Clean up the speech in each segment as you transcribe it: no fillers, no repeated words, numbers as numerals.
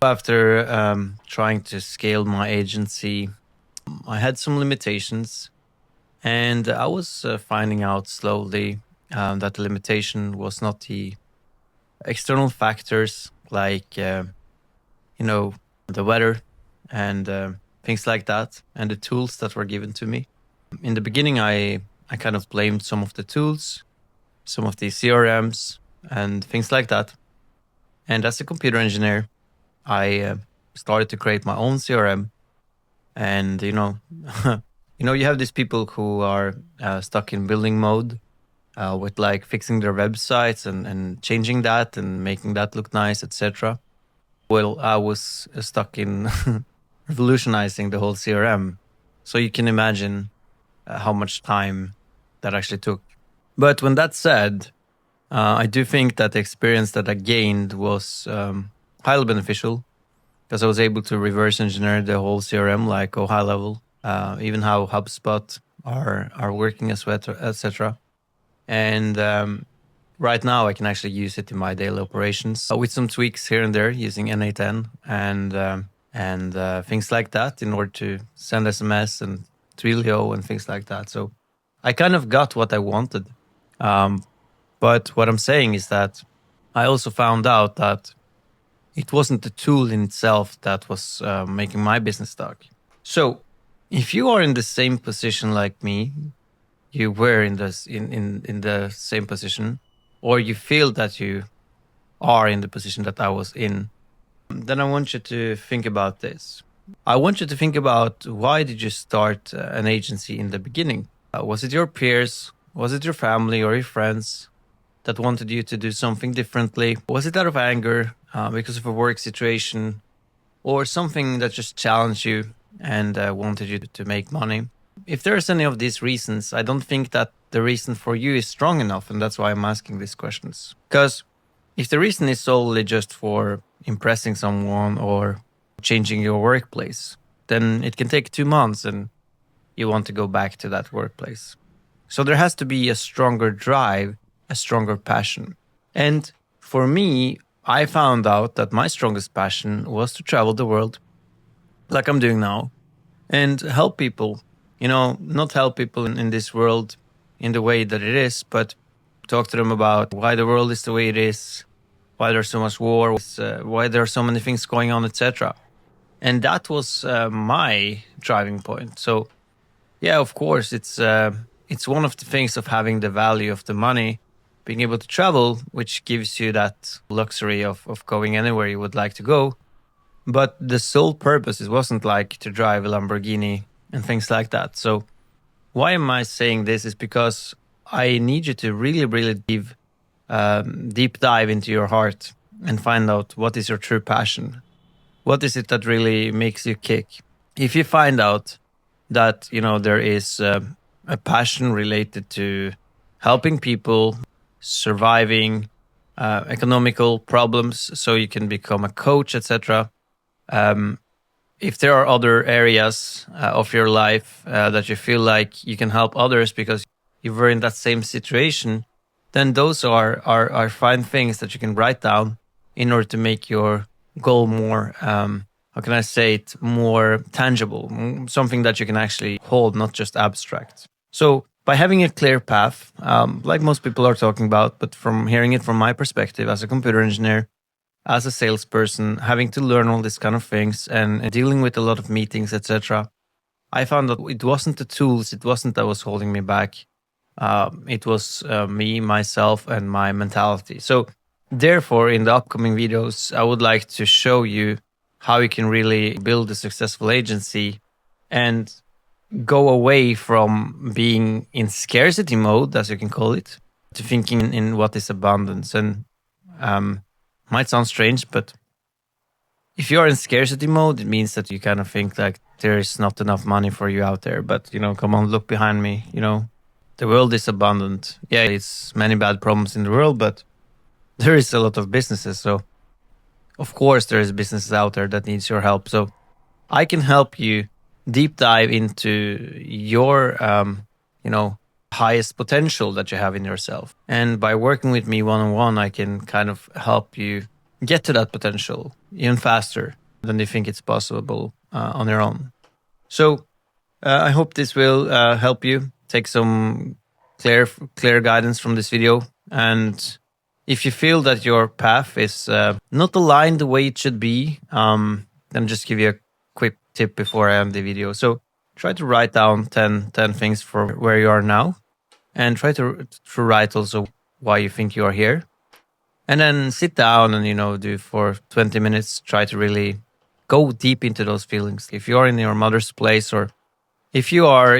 After trying to scale my agency, I had some limitations, and I was finding out slowly that the limitation was not the external factors like, the weather and things like that, and the tools that were given to me. In the beginning, I kind of blamed some of the tools, some of the CRMs, and things like that. And as a computer engineer, I started to create my own CRM. And you have these people who are stuck in building mode, with like fixing their websites and changing that and making that look nice, etc. Well, I was stuck in revolutionizing the whole CRM. So you can imagine how much time that actually took. But when that's said, I do think that the experience that I gained was highly beneficial, because I was able to reverse engineer the whole CRM, like go high level, even how HubSpot are working as well, etc. And right now, I can actually use it in my daily operations with some tweaks here and there using N8N and things like that in order to send SMS and Twilio and things like that. So I kind of got what I wanted. Um, but what I'm saying is that I also found out that it wasn't the tool in itself that was making my business stuck. So if you are in the same position like me, you were in this in the same position, or you feel that you are in the position that I was in, then I want you to think about this. I want you to think about, why did you start an agency in the beginning? Was it your peers? Was it your family or your friends that wanted you to do something differently? Was it out of anger because of a work situation, or something that just challenged you and wanted you to make money? If there's any of these reasons, I don't think that the reason for you is strong enough, and that's why I'm asking these questions. Because if the reason is solely just for impressing someone or changing your workplace, then it can take 2 months and you want to go back to that workplace. So there has to be a stronger drive, a stronger passion. And for me, I found out that my strongest passion was to travel the world, like I'm doing now, and help people. Not help people in this world in the way that it is, but talk to them about why the world is the way it is, why there's so much war, why there are so many things going on, etc. And that was my driving point. So, yeah, of course, it's one of the things of having the value of the money, being able to travel, which gives you that luxury of going anywhere you would like to go. But the sole purpose, it wasn't like to drive a Lamborghini and things like that. So why am I saying this is because I need you to really, really deep dive into your heart and find out what is your true passion. What is it that really makes you kick? If you find out that, there is a passion related to helping people, surviving economical problems so you can become a coach, etc. If there are other areas of your life that you feel like you can help others because you were in that same situation, then those are fine things that you can write down in order to make your goal more, how can I say it, more tangible, something that you can actually hold, not just abstract. So by having a clear path, like most people are talking about, but from hearing it from my perspective as a computer engineer, as a salesperson, having to learn all these kind of things and dealing with a lot of meetings, etc., I found that it wasn't the tools, it wasn't that was holding me back. It was me, myself, and my mentality. So therefore, in the upcoming videos, I would like to show you how you can really build a successful agency and go away from being in scarcity mode, as you can call it, to thinking in what is abundance. And might sound strange, but if you are in scarcity mode, it means that you kind of think like there is not enough money for you out there. But, come on, look behind me, the world is abundant. Yeah, it's many bad problems in the world, but there is a lot of businesses. So of course there is businesses out there that needs your help. So I can help you deep dive into your, highest potential that you have in yourself. And by working with me one-on-one, I can kind of help you get to that potential even faster than they think it's possible on their own. So I hope this will help you take some clear guidance from this video. And if you feel that your path is not aligned the way it should be, then just give you a quick tip before I end the video. So try to write down 10 things for where you are now, and try to write also why you think you are here. And then sit down and, do for 20 minutes, try to really go deep into those feelings. If you're in your mother's place, or if you are,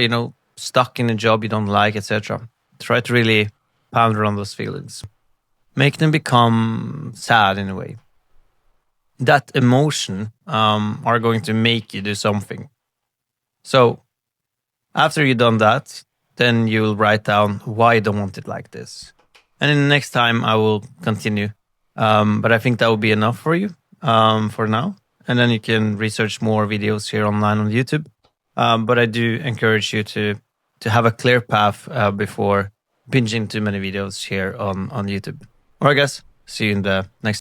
stuck in a job you don't like, etc., try to really ponder on those feelings. Make them become sad in a way. That emotion are going to make you do something. So after you've done that, then you'll write down why you don't want it like this. And then the next time I will continue. But I think that will be enough for you for now. And then you can research more videos here online on YouTube. But I do encourage you to have a clear path before binging too many videos here on YouTube. All right, guys. See you in the next